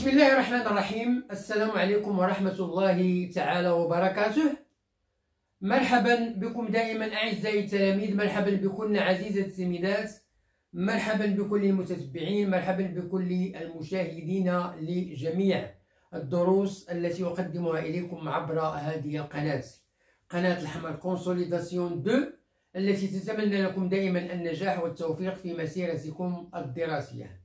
بسم الله الرحمن الرحيم. السلام عليكم ورحمة الله تعالى وبركاته. مرحبا بكم دائما أعزائي التلاميذ، مرحبا بكل عزيزة التلميذات، مرحبا بكل المتتبعين، مرحبا بكل المشاهدين لجميع الدروس التي أقدمها إليكم عبر هذه القناة، قناة الحمر كونسوليداسيون 2، التي تتمنى لكم دائما النجاح والتوفيق في مسيرتكم الدراسية.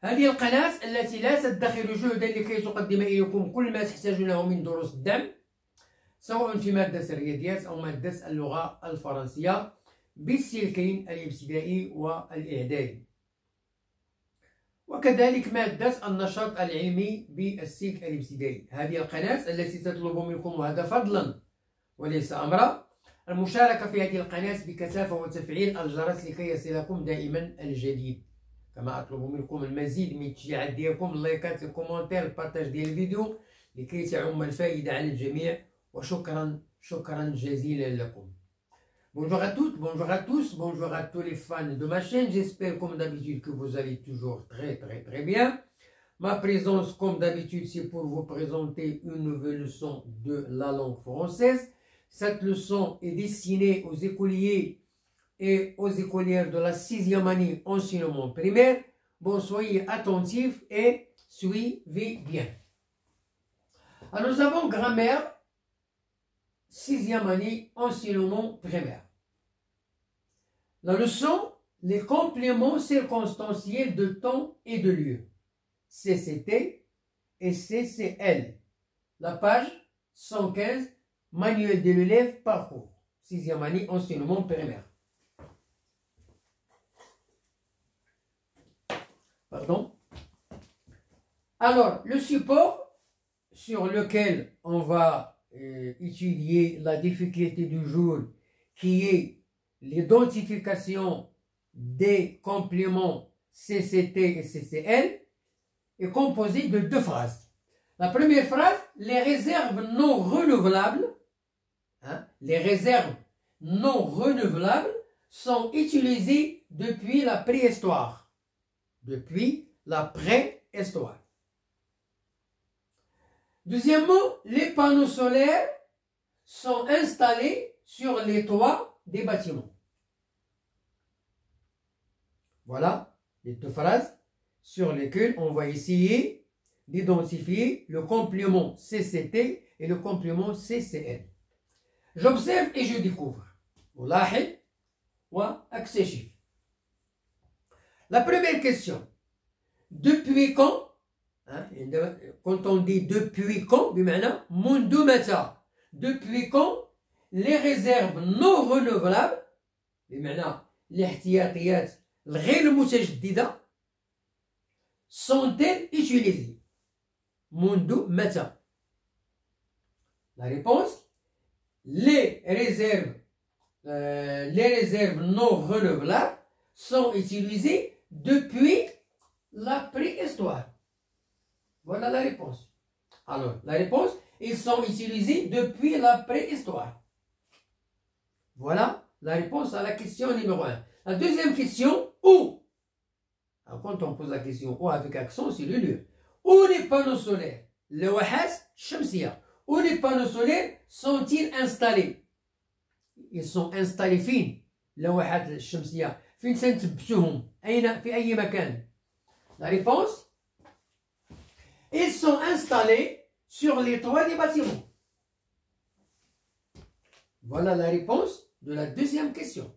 هذه القناة التي لا تدخر جهدا لكي تقدم إليكم كل ما تحتاجونه من دروس الدعم، سواء في مادة الرياضيات أو مادة اللغة الفرنسية بالسلكين الابتدائي والإعدادي، وكذلك مادة النشاط العلمي بالسلك الابتدائي. هذه القناة التي تطلب منكم، وهذا فضلا وليس أمرا، المشاركة في هذه القناة بكثافة وتفعيل الجرس لكي يصلكم دائما الجديد. كما أطلب منكم المزيد من التشجيعات ديالكم، اللايكات، الكومنتير، البارتاج ديال الفيديو لكي تعم الفائدة على الجميع. وشكرا جزيلا لكم. Bonjour à toutes, bonjour à tous, bonjour à tous les fans de ma chaîne. J'espère comme d'habitude que vous allez toujours très bien. Ma présence comme d'habitude, c'est pour vous présenter une nouvelle leçon de la langue française. Cette leçon est destinée aux écoliers et aux écolières de la 6e année enseignement primaire. Bon, soyez attentifs et suivez bien. Alors, nous avons grammaire 6e année enseignement primaire. La leçon, les compléments circonstanciels de temps et de lieu. CCT et CCL. La page 115, manuel de l'élève, parcours. 6e année enseignement primaire. Pardon. Alors, le support sur lequel on va étudier la difficulté du jour, qui est l'identification des compléments CCT et CCL, est composé de deux phrases. La première phrase, les réserves non renouvelables, les réserves non renouvelables sont utilisées depuis la préhistoire. Depuis la préhistoire. Deuxièmement, les panneaux solaires sont installés sur les toits des bâtiments. Voilà les deux phrases sur lesquelles on va essayer d'identifier le complément CCT et le complément CCL. J'observe et je découvre. ألاحظ وأكتشف. La première question, depuis quand, quand on dit depuis quand, منذ متى, depuis quand les réserves non renouvelables, الاحتياطيات الغير متجددة, sont-elles utilisées? منذ متى. La réponse, les réserves non renouvelables sont utilisées depuis la préhistoire. Voilà la réponse. Alors, la réponse, ils sont utilisés depuis la préhistoire. Voilà la réponse à la question numéro 1. La deuxième question, où? Alors, quand on pose la question où avec accent, c'est le lieu. Où les panneaux solaires, le wahas shamsiya, où les panneaux solaires sont-ils installés? Ils sont installés فين؟ le wahas shamsiya. فين سنثبتوهم؟ أين في أي مكان؟ La réponse, ils sont installés sur les toits des bâtiments. Voilà la réponse de la deuxième question.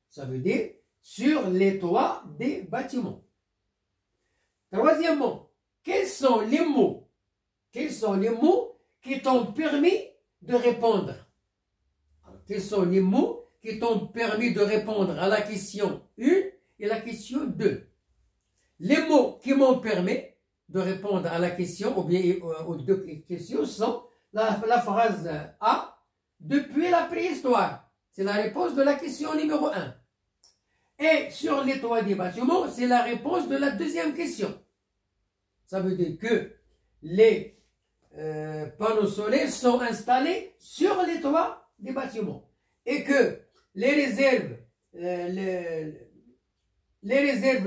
Ça veut dire sur les toits des bâtiments. Troisièmement, quels sont les mots qui t'ont permis de répondre? Alors, quels sont les mots qui t'ont permis de répondre à la question 1 et la question 2. Les mots qui m'ont permis de répondre à la question, ou bien aux deux questions, sont la phrase A, depuis la préhistoire. C'est la réponse de la question numéro 1. Et sur les toits des bâtiments, c'est la réponse de la deuxième question. Ça veut dire que les panneaux solaires sont installés sur les toits des bâtiments. Et que les réserves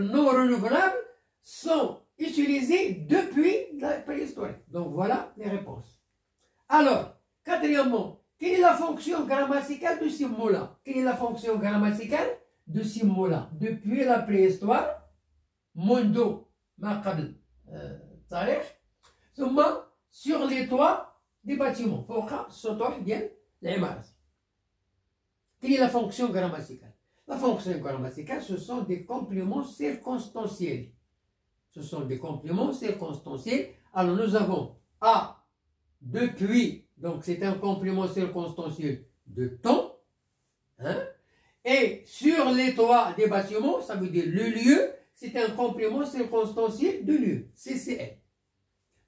non renouvelables sont utilisé depuis la préhistoire. Donc voilà les réponses. Alors, quatrièmement, quelle est la fonction grammaticale de ces mots-là? Quelle est la fonction grammaticale de ces mots-là? Depuis la préhistoire, Mondo, Maqabl, Tarikh, ثم sur les toits des bâtiments. فوق السطوح ديال العمارات. Quelle est la fonction grammaticale? La fonction grammaticale, ce sont des compléments circonstanciels. Ce sont des compléments circonstanciels. Alors nous avons à, depuis, donc c'est un complément circonstanciel de temps. Hein? Et sur les toits des bâtiments, ça veut dire le lieu, c'est un complément circonstanciel de lieu, CCL.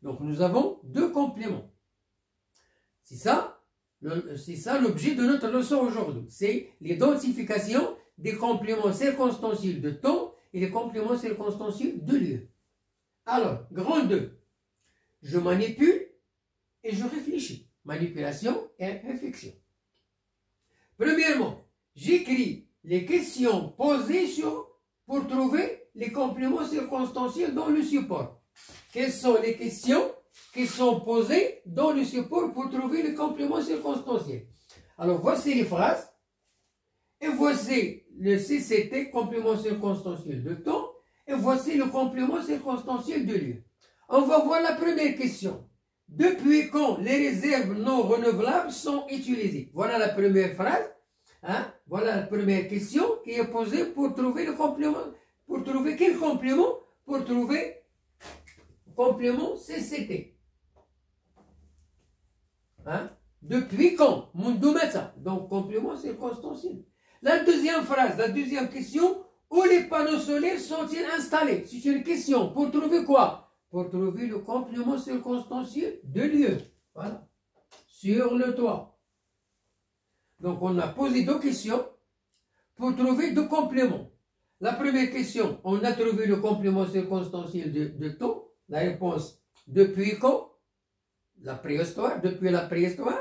Donc nous avons deux compléments. C'est ça l'objet de notre leçon aujourd'hui. C'est l'identification des compléments circonstanciels de temps et des compléments circonstanciels de lieu. Alors, grand 2, je manipule et je réfléchis. Manipulation et réflexion. Premièrement, j'écris les questions posées pour trouver les compléments circonstanciels dans le support. Quelles sont les questions qui sont posées dans le support pour trouver les compléments circonstanciels? Alors, voici les phrases. Et voici le CCT, complément circonstanciel de temps. Et voici le complément circonstanciel de lieu. On va voir la première question. Depuis quand les réserves non renouvelables sont utilisées? Voilà la première phrase. Hein? Voilà la première question qui est posée pour trouver le complément. Pour trouver quel complément? Pour trouver complément CCT. Hein? Depuis quand? Mundu mata. Donc complément circonstanciel. La deuxième phrase, la deuxième question. Où les panneaux solaires sont-ils installés? C'est une question. Pour trouver quoi? Pour trouver le complément circonstanciel de lieu. Voilà. Sur le toit. Donc on a posé deux questions pour trouver deux compléments. La première question, on a trouvé le complément circonstanciel de temps. La réponse, depuis quand? La préhistoire, depuis la préhistoire.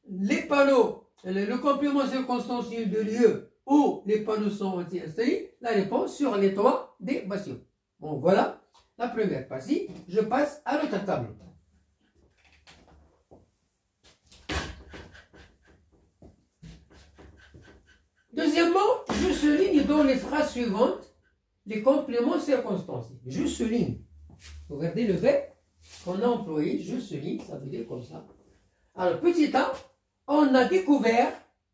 Les panneaux, le complément circonstanciel de lieu, où les panneaux sont installés. La réponse, sur les toits des bâtiments. Bon, voilà la première partie. Je passe à l'autre tableau. Deuxièmement, je souligne dans les phrases suivantes les compléments circonstanciels. Je souligne. Regardez le verbe qu'on a employé. Je souligne, ça veut dire comme ça. Alors, petit a, on a découvert,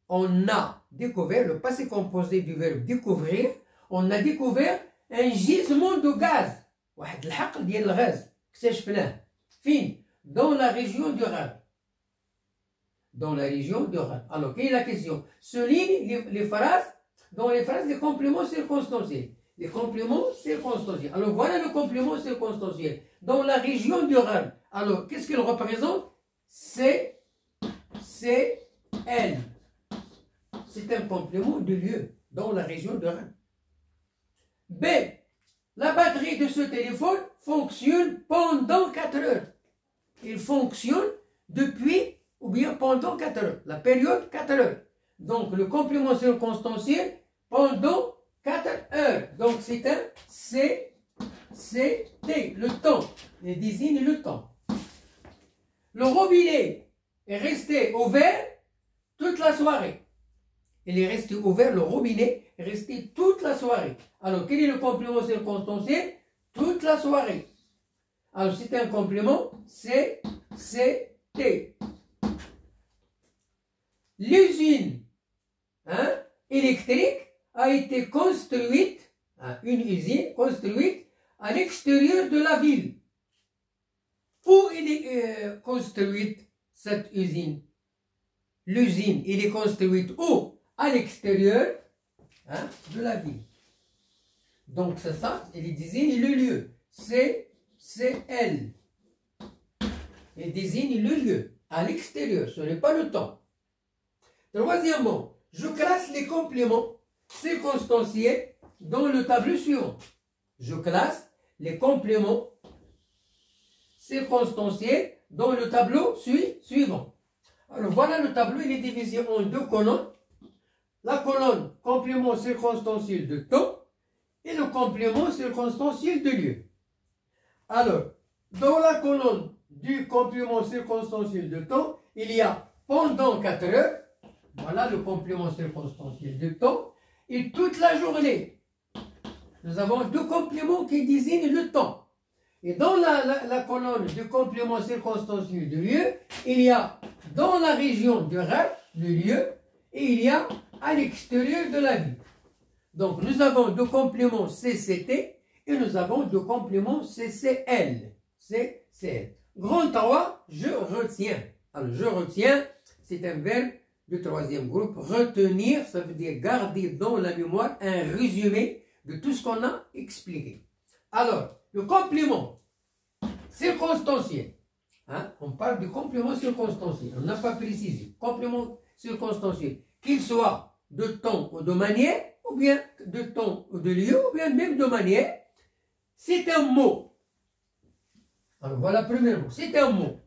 le passé composé du verbe découvrir, on a découvert un gisement de gaz. واحد الحقل ديال الغاز اكتشفناه. فين؟ Dans la région du Rhône. Dans la région du Rhône. Alors, quelle est la question? Souligne les phrases, dans les phrases, les compléments circonstanciels. Les compléments circonstanciels. Alors, voilà le complément circonstanciel. Dans la région du Rhône. Alors, qu'est-ce qu'il représente? C'est L. C'est un complément de lieu dans la région de Rhône. B. La batterie de ce téléphone fonctionne pendant 4 heures. Il fonctionne depuis ou bien pendant 4 heures. La période 4 heures. Donc le complément circonstanciel pendant 4 heures. Donc c'est un CCT, le temps. Il désigne le temps. Le robinet est resté ouvert toute la soirée. Il est resté ouvert, le robinet est resté toute la soirée. Alors, quel est le complément circonstanciel? Toute la soirée. Alors, c'est un complément CCT. L'usine électrique a été construite, une usine construite à l'extérieur de la ville. Où elle est construite, cette usine? L'usine, elle est construite où? À l'extérieur de la ville. Donc c'est ça, il désigne le lieu. CL. Il désigne le lieu, à l'extérieur, ce n'est pas le temps. Troisièmement, je classe les compléments circonstanciels dans le tableau suivant. Je classe les compléments circonstanciels dans le tableau suivant. Alors voilà le tableau, il est divisé en deux colonnes. La colonne complément circonstanciel de temps et le complément circonstanciel de lieu. Alors, dans la colonne du complément circonstanciel de temps, il y a pendant 4 heures, voilà le complément circonstanciel de temps, et toute la journée. Nous avons deux compléments qui désignent le temps. Et dans la colonne du complément circonstanciel de lieu, il y a dans la région du rêve, le lieu, et il y a à l'extérieur de la ville. Donc nous avons deux compléments CCT et nous avons deux compléments CCL. CCL. Grand 3, je retiens. Alors je retiens, c'est un verbe du troisième groupe. Retenir, ça veut dire garder dans la mémoire un résumé de tout ce qu'on a expliqué. Alors, le complément circonstanciel. Hein, on parle du complément circonstanciel. On n'a pas précisé. Complément circonstanciel. Qu'il soit de temps ou de manière, ou bien de temps ou de lieu, ou bien même de manière. C'est un mot. Alors voilà le premier mot. C'est un mot.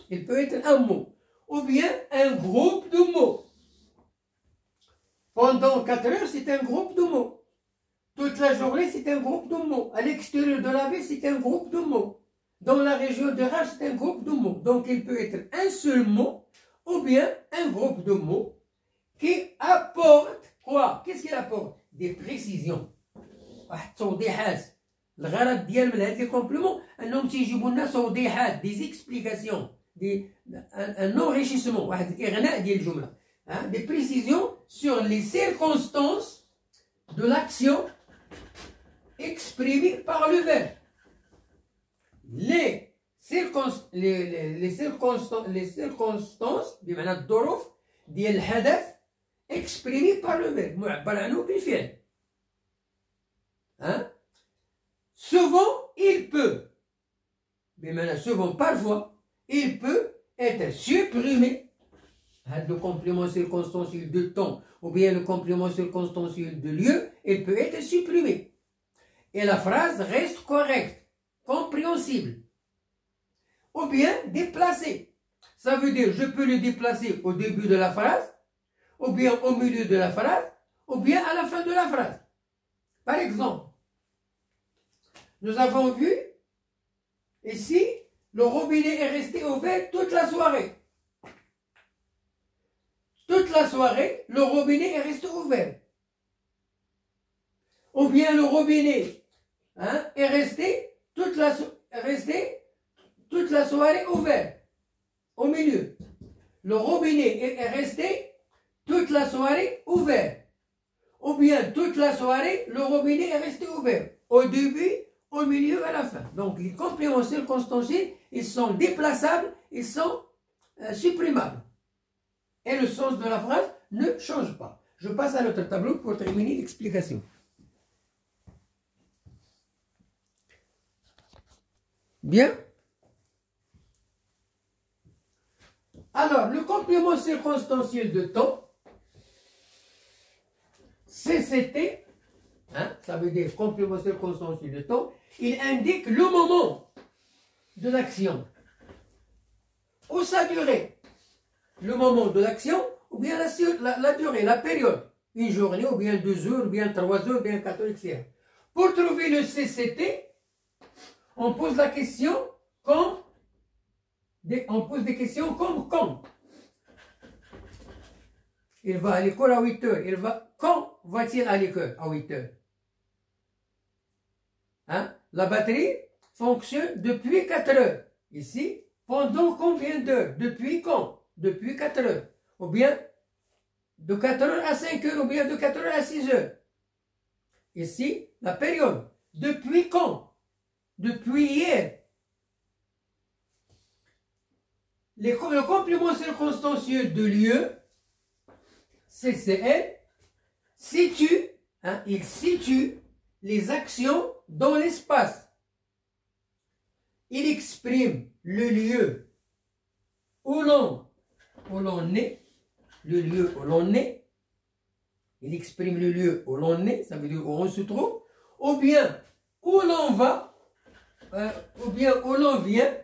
Il peut être un mot. Ou bien un groupe de mots. Pendant 4 heures, c'est un groupe de mots. Toute la journée, c'est un groupe de mots. À l'extérieur de la ville, c'est un groupe de mots. Dans la région de rage, c'est un groupe de mots. Donc, il peut être un seul mot ou bien un groupe de mots qui apporte quoi? Qu'est-ce qu'il apporte? Des précisions. الغرض ديال من هاد لي كومبليمون انهم تيجيبوا لنا توضيحات دي اكسبليكاسيون ان انريشيسمون واحد الاغناء ديال الجمله des précisions sur les circonstances de l'action exprimée par le verbe. Les circonstances بمعنى الظروف ديال الحدث exprimé par le verbe معبر عنه بالفعل. Souvent, il peut, بمعنى souvent, parfois, il peut être supprimé. Le complément circonstanciel de temps ou bien le complément circonstanciel de lieu, il peut être supprimé. Et la phrase reste correcte, compréhensible. Ou bien déplacé. Ça veut dire je peux le déplacer au début de la phrase, ou bien au milieu de la phrase, ou bien à la fin de la phrase. Par exemple, nous avons vu ici, le robinet est resté ouvert toute la soirée. Toute la soirée, le robinet est resté ouvert. Ou bien le robinet est resté toute la soirée ouvert. Au milieu. Le robinet est resté toute la soirée ouvert. Ou bien toute la soirée, le robinet est resté ouvert. Au début, au milieu, à la fin. Donc les compléments circonstanciels, ils sont déplaçables, ils sont supprimables. Et le sens de la phrase ne change pas. Je passe à l'autre tableau pour terminer l'explication. Bien. Alors, le complément circonstanciel de temps, CCT, ça veut dire complément circonstanciel de temps, il indique le moment de l'action ou sa durée. Le moment de l'action ou bien la durée, la période. Une journée ou bien 2 heures, ou bien 3 heures, ou bien 4 heures, etc. Pour trouver le CCT, on pose la question comme on pose des questions comme quand. Il va à l'école à 8 heures. Quand va-t-il à l'école à 8 heures? La batterie fonctionne depuis 4 heures. Ici, pendant combien d'heures? Depuis quand? Depuis 4 heures. Ou bien de 4 heures à 5 heures, ou bien de 4 heures à 6 heures. Ici, la période. Depuis quand? Depuis hier. Le complément circonstanciel de lieu, CCL, situe, il situe les actions dans l'espace. Il exprime le lieu où l'on est, le lieu où l'on est. Il exprime le lieu où l'on est, ça veut dire où on se trouve, ou bien où l'on va, ou bien où l'on vient.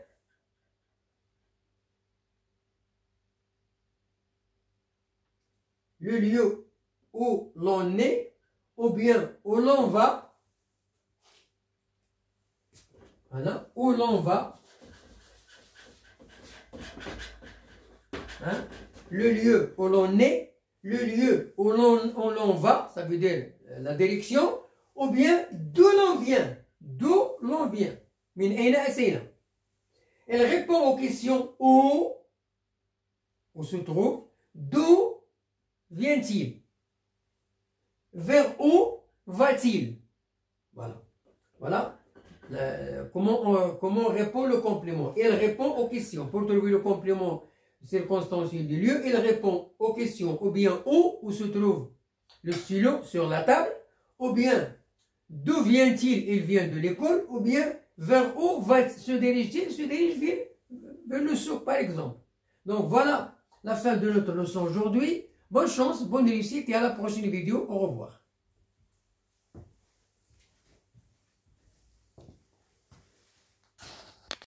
Le lieu où l'on est, ou bien où l'on va, Voilà, où l'on va. Hein? Le lieu où l'on est, le lieu où l'on va, ça veut dire la direction, ou bien d'où l'on vient. D'où l'on vient. Min ayna asayna. Elle répond aux questions où se trouve, d'où vient-il, vers où va-t-il. Voilà. Voilà comment on répond le complément. Elle répond aux questions. Pour trouver le complément circonstanciel du lieu, il répond aux questions ou bien où se trouve le stylo sur la table, ou bien d'où vient-il, il vient de l'école, ou bien vers où se dirige-t-il, il se dirige vers le souk par exemple. Donc voilà la fin de notre leçon aujourd'hui. Bonne chance, bonne réussite et à la prochaine vidéo. Au revoir.